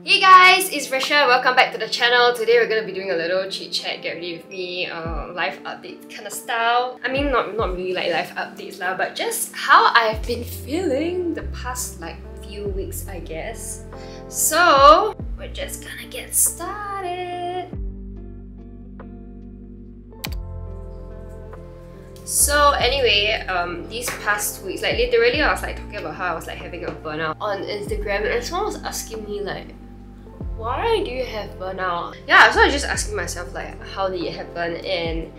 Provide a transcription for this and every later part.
Hey guys, it's Risha. Welcome back to the channel. Today we're gonna be doing a little chit chat, get ready with me, life update kind of style. I mean, not really like life updates lah, but just how I've been feeling the past like few weeks, I guess. So we're just gonna get started. So anyway, these past weeks, like literally I was like talking about how I was like having a burnout on Instagram, and someone was asking me like, why do you have burnout? Yeah, so I was just asking myself like, how did it happen? And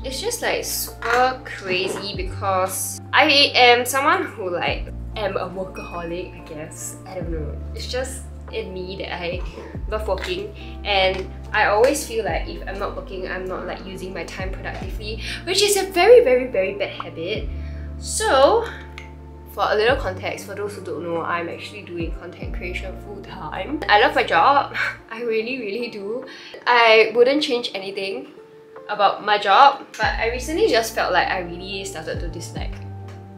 it's just like super crazy because I am someone who like am a workaholic, I guess. I don't know. It's just in me that I love working, and I always feel like if I'm not working, I'm not like using my time productively, which is a very bad habit. So for a little context, for those who don't know, I'm actually doing content creation full-time. I love my job. I really do. I wouldn't change anything about my job, but I recently just felt like I really started to dislike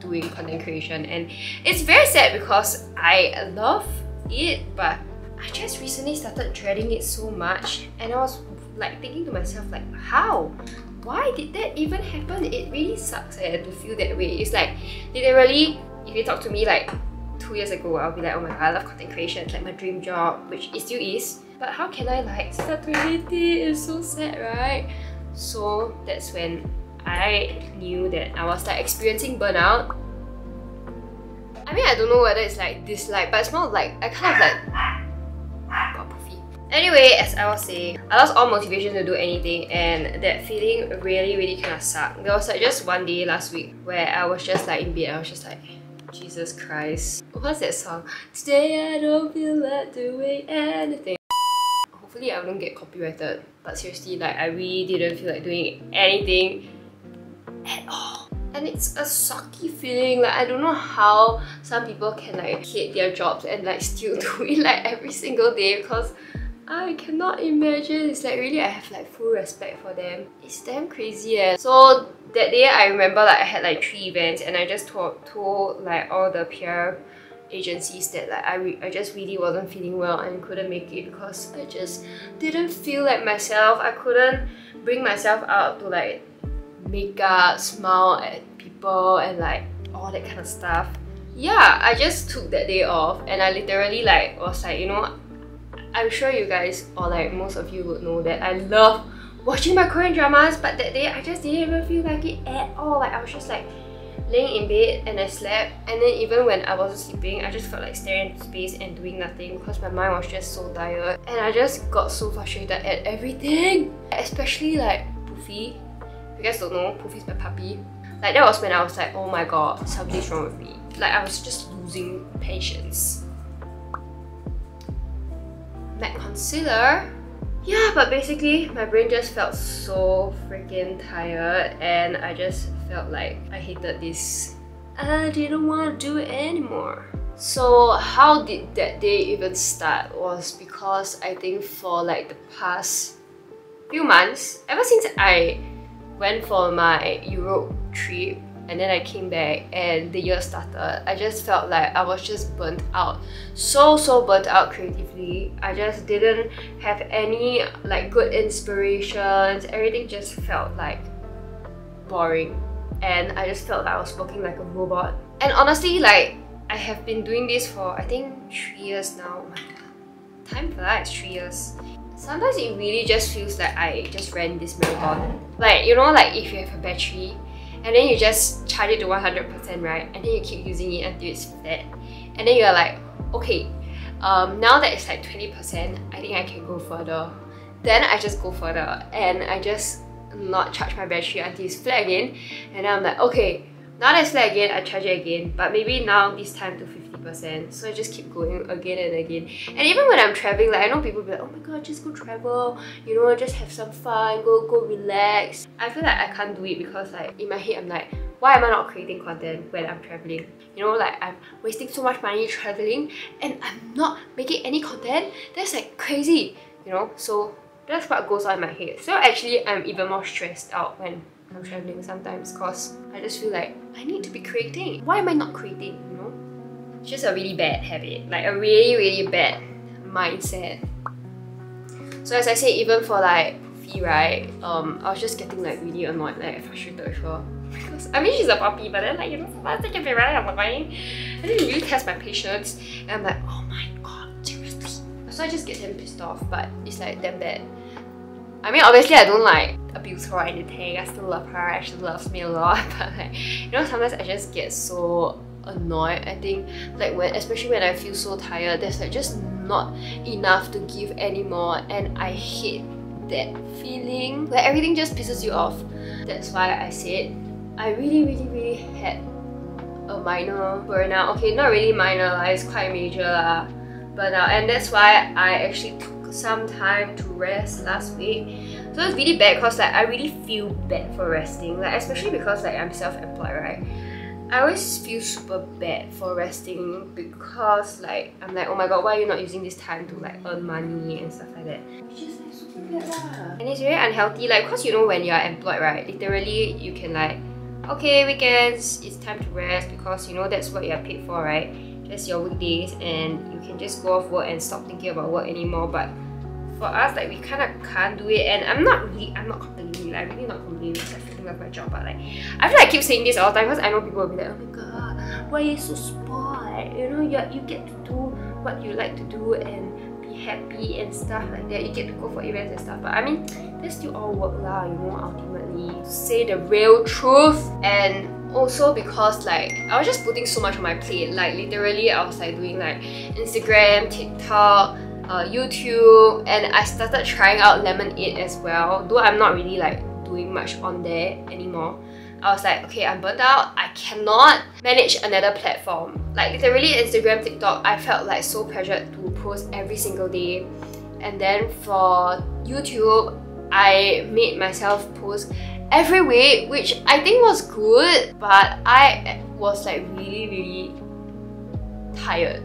doing content creation, and it's very sad because I love it, but I just recently started dreading it so much, and I was like thinking to myself like, how? Why did that even happen? It really sucks to feel that way. It's like literally, if you talk to me like 2 years ago, I'll be like, oh my god, I love content creation, it's like my dream job, which it still is. But how can I like start to hate it? It's so sad, right? So that's when I knew that I was like experiencing burnout. I mean, I don't know whether it's like dislike, but it's more like I kind of like got puffy. Anyway, as I was saying, I lost all motivation to do anything, and that feeling really kind of sucked. There was like just one day last week where I was just like in bed, I was just like, Jesus Christ. What's that song? Today I don't feel like doing anything. Hopefully I don't get copyrighted, but seriously, like I really didn't feel like doing anything at all. And it's a sucky feeling. Like I don't know how some people can like hate their jobs and like still do it like every single day, because I cannot imagine. It's like really, I have like full respect for them. It's damn crazy eh. So that day I remember like I had like 3 events, and I just told like all the PR agencies that like I just really wasn't feeling well and couldn't make it because I just didn't feel like myself. I couldn't bring myself out to like make up, smile at people and like all that kind of stuff. Yeah, I just took that day off, and I literally like was like, you know, I'm sure you guys, or like most of you would know that I love watching my Korean dramas, but that day I just didn't even feel like it at all. Like I was just like laying in bed and I slept, and then even when I wasn't sleeping, I just felt like staring into space and doing nothing because my mind was just so tired, and I just got so frustrated at everything. Especially like Poofy. If you guys don't know, Poofy's my puppy. Like that was when I was like, oh my god, something's wrong with me. Like I was just losing patience. MAC concealer. Yeah, but basically my brain just felt so freaking tired, and I just felt like I hated this. I didn't want to do it anymore. So how did that day even start was because I think for like the past few months, ever since I went for my Europe trip and then I came back and the year started, I just felt like I was just burnt out. So burnt out creatively. I just didn't have any like good inspirations. Everything just felt like boring, and I just felt like I was working like a robot. And honestly, like I have been doing this for I think 3 years now. Oh my god, time flies, 3 years. Sometimes it really just feels like I just ran this marathon. Like, you know, like if you have a battery and then you just charge it to 100%, right? And then you keep using it until it's flat. And then you're like, okay, now that it's like 20%, I think I can go further. Then I just go further and I just not charge my battery until it's flat again. And then I'm like, okay, now that it's flat again, I charge it again. But maybe now this time to 50%. So I just keep going again and again. And even when I'm traveling, like I know people be like, oh my god, just go travel, you know, just have some fun, go relax. I feel like I can't do it because like in my head I'm like, why am I not creating content when I'm traveling? You know, like I'm wasting so much money traveling and I'm not making any content. That's like crazy, you know? So that's what goes on in my head. So actually I'm even more stressed out when I'm traveling sometimes, because I just feel like I need to be creating. Why am I not creating, you know? It's just a really bad habit, like a really bad mindset. So as I said, even for like Fee, right, I was just getting like really annoyed, like frustrated with her. Because I mean she's a puppy, but then like, you know, sometimes it can be very annoying. And it really tests my patience. And I'm like, oh my god, seriously. So I just get them pissed off, but it's like damn bad. I mean, obviously I don't like abuse her or anything. I still love her, she loves me a lot. But like, you know, sometimes I just get so annoyed. I think like especially when I feel so tired, there's like just not enough to give anymore, and I hate that feeling where everything just pisses you off. That's why I said I really had a minor burnout. Okay, not really minor, it's quite major burnout, and that's why I actually took some time to rest last week. So it's really bad because like I really feel bad for resting, like especially because like I'm self-employed, right? I always feel super bad for resting because like I'm like, oh my god, why are you not using this time to like earn money and stuff like that? Which is like super bad lah. And it's very unhealthy, like because you know when you're employed, right, literally you can like, okay, weekends, it's time to rest because you know that's what you're paid for, right? Just your weekdays, and you can just go off work and stop thinking about work anymore. But for us, like we kind of can't do it, and I'm not complaining, like I'm really not complaining because I freaking love my job, but like I feel like I keep saying this all the time because I know people will be like, oh my god, why are you so spoiled? You know, you get to do what you like to do and be happy and stuff like that. You get to go for events and stuff, but I mean, that's still all work lah, you know, ultimately. To say the real truth. And also because like I was just putting so much on my plate, like literally I was like doing like Instagram, TikTok, YouTube, and I started trying out Lemonade as well, though I'm not really like doing much on there anymore. I was like, okay, I'm burnt out, I cannot manage another platform. Like literally Instagram, TikTok, I felt like so pressured to post every single day. And then for YouTube, I made myself post every week, which I think was good, but I was like really tired.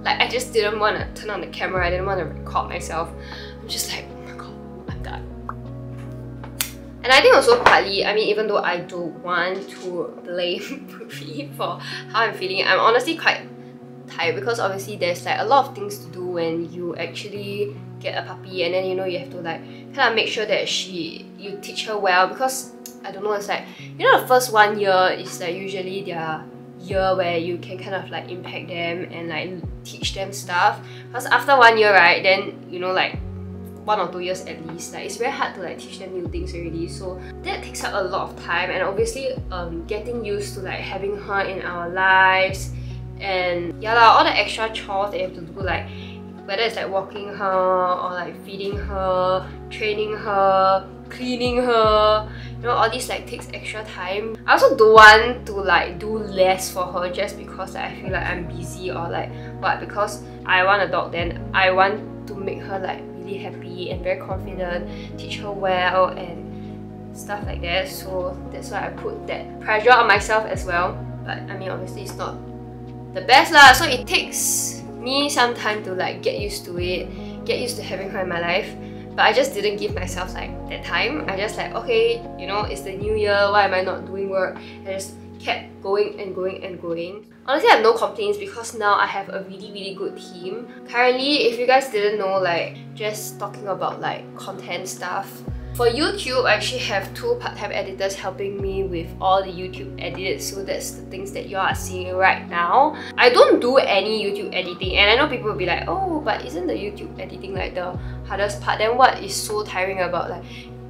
Like I just didn't want to turn on the camera, I didn't want to record myself. I'm just like, oh my god, I'm done. And I think also partly, I mean, even though I don't want to blame Puri for how I'm feeling, I'm honestly quite tired because obviously there's like a lot of things to do when you actually get a puppy, and then you know you have to like kind of make sure that you teach her well, because I don't know, it's like, you know, the first 1 year is like usually their year where you can kind of like impact them and like teach them stuff, because after 1 year, right, then you know, like 1 or 2 years at least, like it's very hard to like teach them new things already. So that takes up a lot of time, and obviously getting used to like having her in our lives, and yeah lah, all the extra chores that you have to do, like whether it's like walking her or like feeding her, training her, cleaning her, you know, all this like takes extra time. I also don't want to like do less for her just because like, I feel like I'm busy or like what, because I want a dog, then I want to make her like really happy and very confident, teach her well and stuff like that. So that's why I put that pressure on myself as well. But I mean, obviously it's not the best lah, so it takes me some time to like get used to it, get used to having her in my life. But I just didn't give myself like that time. I just like, okay, you know, it's the new year, why am I not doing work? I just kept going and going and going. Honestly, I have no complaints because now I have a really good team. Currently, if you guys didn't know, like just talking about like content stuff, for YouTube, I actually have 2 part-time editors helping me with all the YouTube edits. So that's the things that you are seeing right now. I don't do any YouTube editing, and I know people will be like, oh, but isn't the YouTube editing like the hardest part? Then what is so tiring about like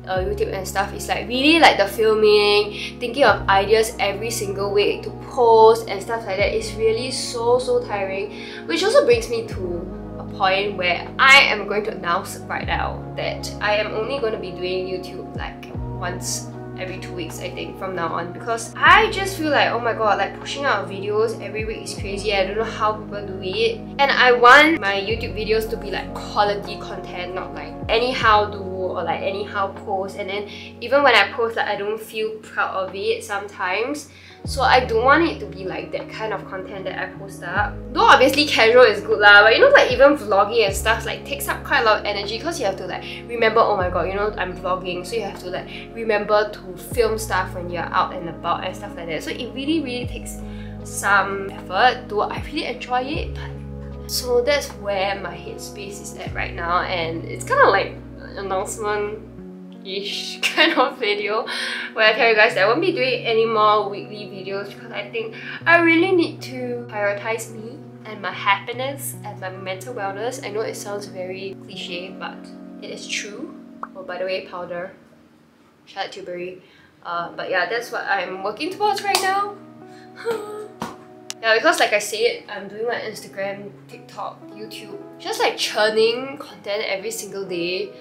YouTube and stuff is like really like the filming, thinking of ideas every single week to post and stuff like that. It's really so tiring, which also brings me to point where I am going to announce right now that I am only going to be doing YouTube like once every 2 weeks, I think, from now on, because I just feel like, oh my god, like pushing out videos every week is crazy. I don't know how people do it, and I want my YouTube videos to be like quality content, not like anyhow do or like anyhow post. And then even when I post, like I don't feel proud of it sometimes. So I don't want it to be like that kind of content that I post up. Though obviously casual is good lah, but you know, like even vlogging and stuff like takes up quite a lot of energy because you have to like remember, oh my god, you know, I'm vlogging, so you have to like remember to film stuff when you're out and about and stuff like that. So it really takes some effort, though I really enjoy it, but So that's where my headspace is at right now, and it's kind of like an announcement-ish kind of video where I tell you guys that I won't be doing any more weekly videos because I think I really need to prioritize me and my happiness and my mental wellness. I know it sounds very cliche, but it is true. Oh, by the way, powder. Shout out to Berry. But yeah, that's what I'm working towards right now. Yeah, because like I said, I'm doing like Instagram, TikTok, YouTube, just like churning content every single day.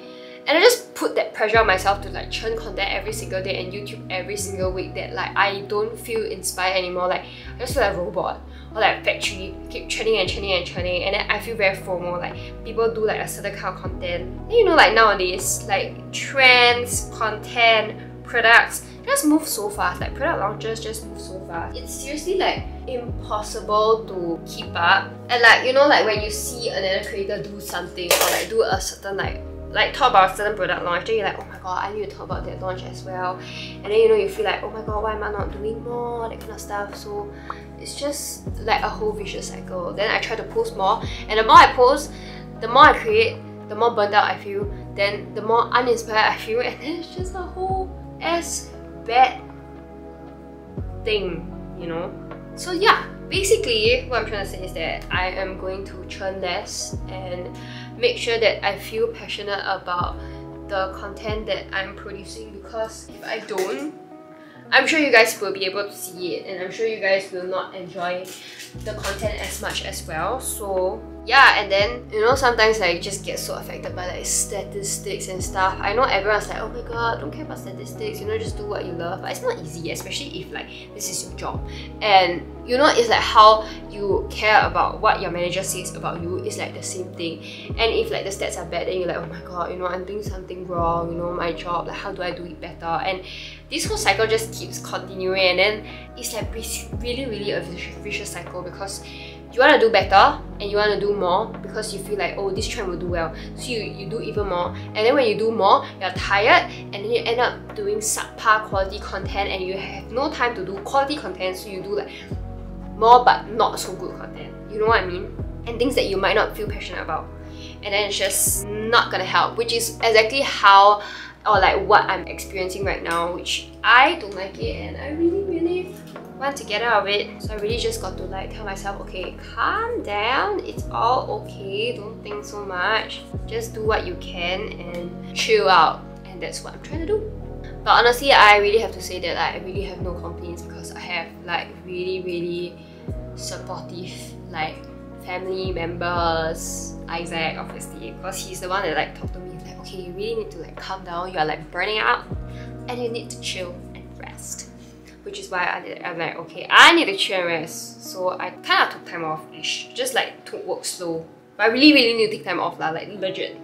And I just put that pressure on myself to like churn content every single day and YouTube every single week that like I don't feel inspired anymore. Like I just feel like a robot or like factory, keep churning and churning and churning, and then I feel very FOMO. Like people do like a certain kind of content. And you know, like nowadays, like trends, content, products just move so fast. Like product launches just move so fast. It's seriously like impossible to keep up. And like, you know, like when you see another creator do something or like do a certain like talk about a certain product launch, then you're like, oh my god, I need to talk about that launch as well. And then you know, you feel like, oh my god, why am I not doing more? That kind of stuff. So it's just like a whole vicious cycle. Then I try to post more, and the more I post, the more I create, the more burnt out I feel, then the more uninspired I feel, and then it's just a whole ass bad thing, you know? So yeah, basically what I'm trying to say is that I am going to churn less and make sure that I feel passionate about the content that I'm producing, because if I don't, I'm sure you guys will be able to see it, and I'm sure you guys will not enjoy the content as much as well. So yeah, and then you know, sometimes I just get so affected by like statistics and stuff. I know everyone's like, oh my god, don't care about statistics, you know, just do what you love. But it's not easy, especially if like this is your job. And you know, it's like how you care about what your manager says about you is like the same thing. And if like the stats are bad, then you're like, oh my god, you know, I'm doing something wrong, you know, my job, like how do I do it better? And this whole cycle just keeps continuing, and then it's like really a vicious cycle, because you want to do better and you want to do more because you feel like, oh, this trend will do well, so you do even more. And then when you do more, you're tired, and then you end up doing subpar quality content, and you have no time to do quality content, so you do like more but not so good content, you know what I mean? And things that you might not feel passionate about, and then it's just not gonna help, which is exactly how, or like what I'm experiencing right now, which I don't like it, and I really want to get out of it. So I really just got to like tell myself, okay, calm down, it's all okay, don't think so much, just do what you can and chill out. And that's what I'm trying to do. But honestly, I really have to say that like, I really have no complaints, because I have like really supportive like family members. Isaac, obviously, because he's the one that like talked to me like, okay, you really need to like calm down, you are like burning out and you need to chill and rest. Which is why I'm like, okay, I need to chill and rest. So I kind of took time off-ish, just like took work slow. But I really need to take time off, like legit.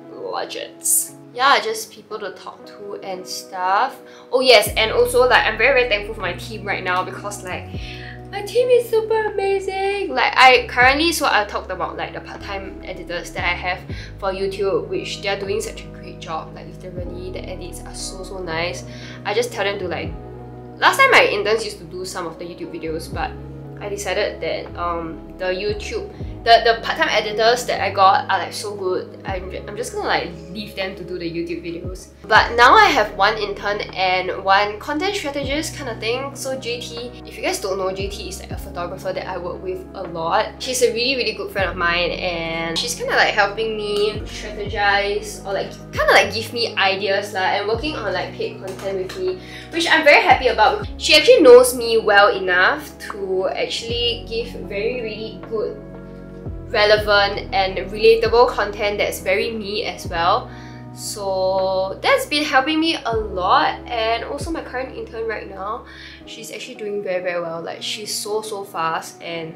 Yeah, just people to talk to and stuff. Oh yes, and also like I'm very thankful for my team right now, because like my team is super amazing. Like I talked about like the part-time editors that I have for YouTube, which they're doing such a great job. Like literally, the edits are so nice. I just tell them to like, last time my interns used to do some of the YouTube videos, but I decided that the part-time editors that I got are like so good. I'm just gonna like leave them to do the YouTube videos. But now I have one intern and one content strategist kind of thing. So JT, if you guys don't know, JT is like a photographer that I work with a lot. She's a really good friend of mine, and she's kind of like helping me strategize or like kind of like give me ideas and working on like paid content with me, which I'm very happy about. She actually knows me well enough to actually give really good, relevant and relatable content that's very me as well. So that's been helping me a lot. And also my current intern right now, she's actually doing very well. Like she's so fast, and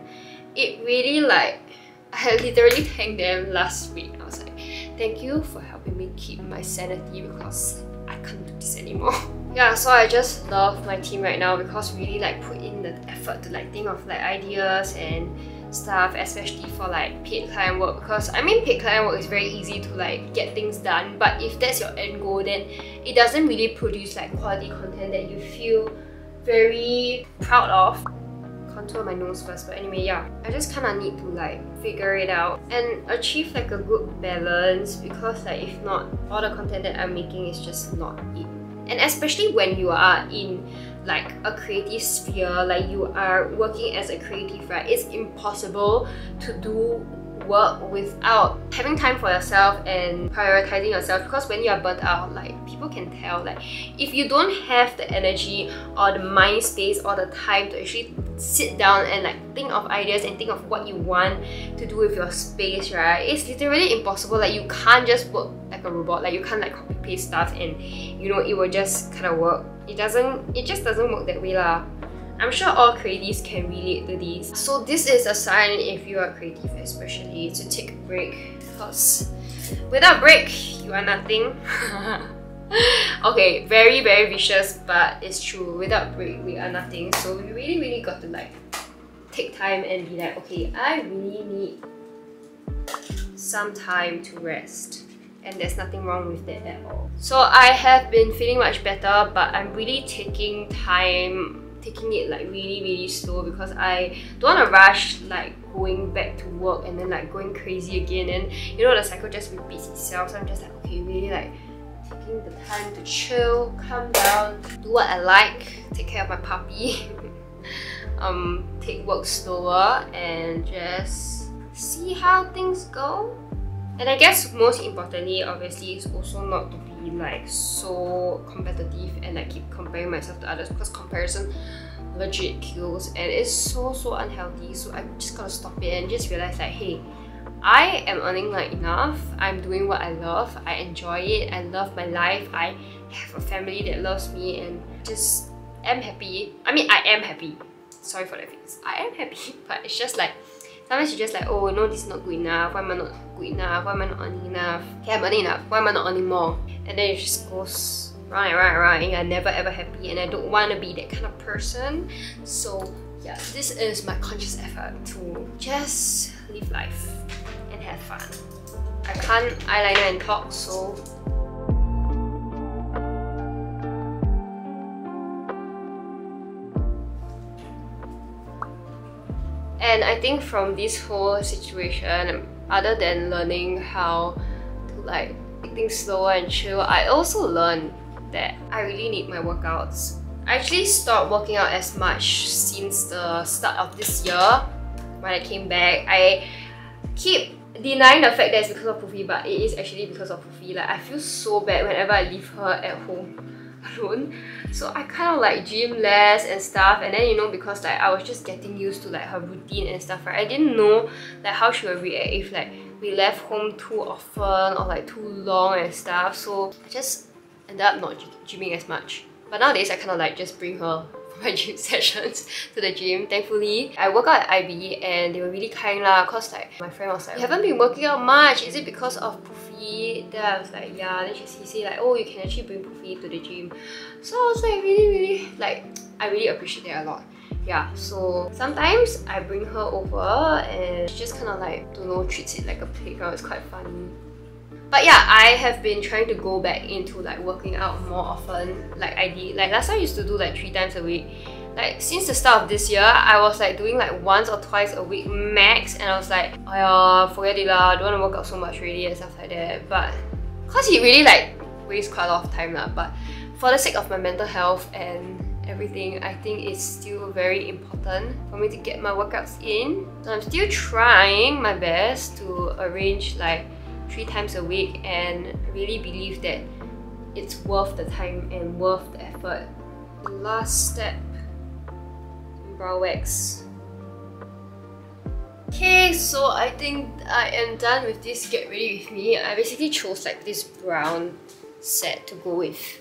it really like, I literally thanked them last week. I was like, thank you for helping me keep my sanity, because I can't do this anymore. Yeah, so I just love my team right now, because really like put in the effort to like think of like ideas and stuff, especially for like paid client work, because I mean paid client work is very easy to like get things done, but if that's your end goal, then it doesn't really produce like quality content that you feel very proud of. contour my nose first, but anyway, yeah, I just kind of need to like figure it out and achieve like a good balance, because like if not, all the content that I'm making is just not it. And especially when you are in like a creative sphere, like you are working as a creative, right? It's impossible to do work without having time for yourself and prioritizing yourself, because when you are burnt out, like people can tell. Like if you don't have the energy or the mind space or the time to actually sit down and like think of ideas and think of what you want to do with your space, right? It's literally impossible. Like you can't just work like a robot. Like you can't like copy paste stuff and you know it will just kind of work. It just doesn't work that way lah. I'm sure all creatives can relate to this. So this is a sign, if you are creative especially, to take a break, because without break, you are nothing. Okay, very vicious, but it's true. Without break, we are nothing. So we really got to like take time and be like, okay, I really need some time to rest. And there's nothing wrong with that at all. So I have been feeling much better, but I'm really taking it like really slow, because I don't want to rush like going back to work and then like going crazy again, and you know the cycle just repeats itself. So I'm just like, okay, really like taking the time to chill, calm down, do what I like, take care of my puppy, take work slower and just see how things go. And I guess most importantly, obviously, is also not to be like so competitive and like keep comparing myself to others, because comparison legit kills and it's so unhealthy. So I just gotta stop it and just realize like, hey, I am earning like enough, I'm doing what I love, I enjoy it, I love my life, I have a family that loves me, and just am happy. I mean, I am happy. Sorry for that face. I am happy, but it's just like sometimes you're just like, oh no, this is not good enough. Why am I not good enough? Why am I not earning enough? Okay, I'm earning enough. Why am I not earning more? And then it just goes round and round and you're never ever happy, and I don't want to be that kind of person. So yeah, this is my conscious effort to just live life and have fun. I can't eyeliner and talk, so and I think from this whole situation, other than learning how to like take things slower and chill, I also learned that I really need my workouts. I actually stopped working out as much since the start of this year. When I came back, I keep denying the fact that it's because of Puffy, but it is actually because of Puffy. Like I feel so bad whenever I leave her at home alone, so I kind of like gym less and stuff. And then you know, because like I was just getting used to like her routine and stuff, right? I didn't know like how she would react if like we left home too often or like too long and stuff. So I just ended up not gymming as much. But nowadays I kind of like just bring her for my gym sessions to the gym. Thankfully, I work out at IB and they were really kind lah, cause like my friend was like, you haven't been working out much, is it because of Puffy? Then I was like, yeah. Then he said like, oh, you can actually bring Puffy to the gym. So I was like really like, I really appreciate that a lot. Yeah, so sometimes I bring her over and she just kind of like, don't know, treats it like a playground. It's quite funny. But yeah, I have been trying to go back into like working out more often like I did. Like last time I used to do like 3 times a week. Like since the start of this year, I was like doing like once or twice a week max, and I was like, oh yeah, forget it lah, I don't want to work out so much really and stuff like that. But cause it really like wastes quite a lot of time lah. But for the sake of my mental health and everything, I think it's still very important for me to get my workouts in. So I'm still trying my best to arrange like 3 times a week, and really believe that it's worth the time and worth the effort. The last step, brow wax. Okay, so I think I am done with this get ready with me. I basically chose like this brown set to go with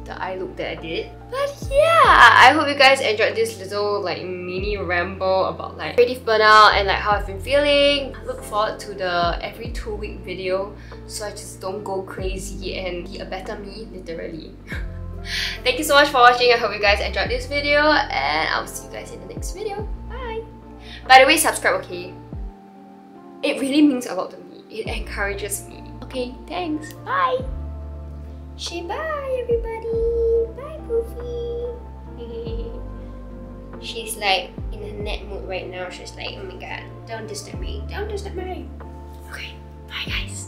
the eye look that I did. But yeah, I hope you guys enjoyed this little like mini ramble about like creative burnout and like how I've been feeling. I look forward to the every 2-week video so I just don't go crazy and be a better me, literally. Thank you so much for watching. I hope you guys enjoyed this video, and I'll see you guys in the next video. Bye! By the way, subscribe, okay? It really means a lot to me. It encourages me. Okay, thanks. Bye! Say bye, everybody. Bye, Poofy. She's like in in her nap mode right now. She's like, oh my god, don't disturb me. Don't disturb me. Okay, bye guys.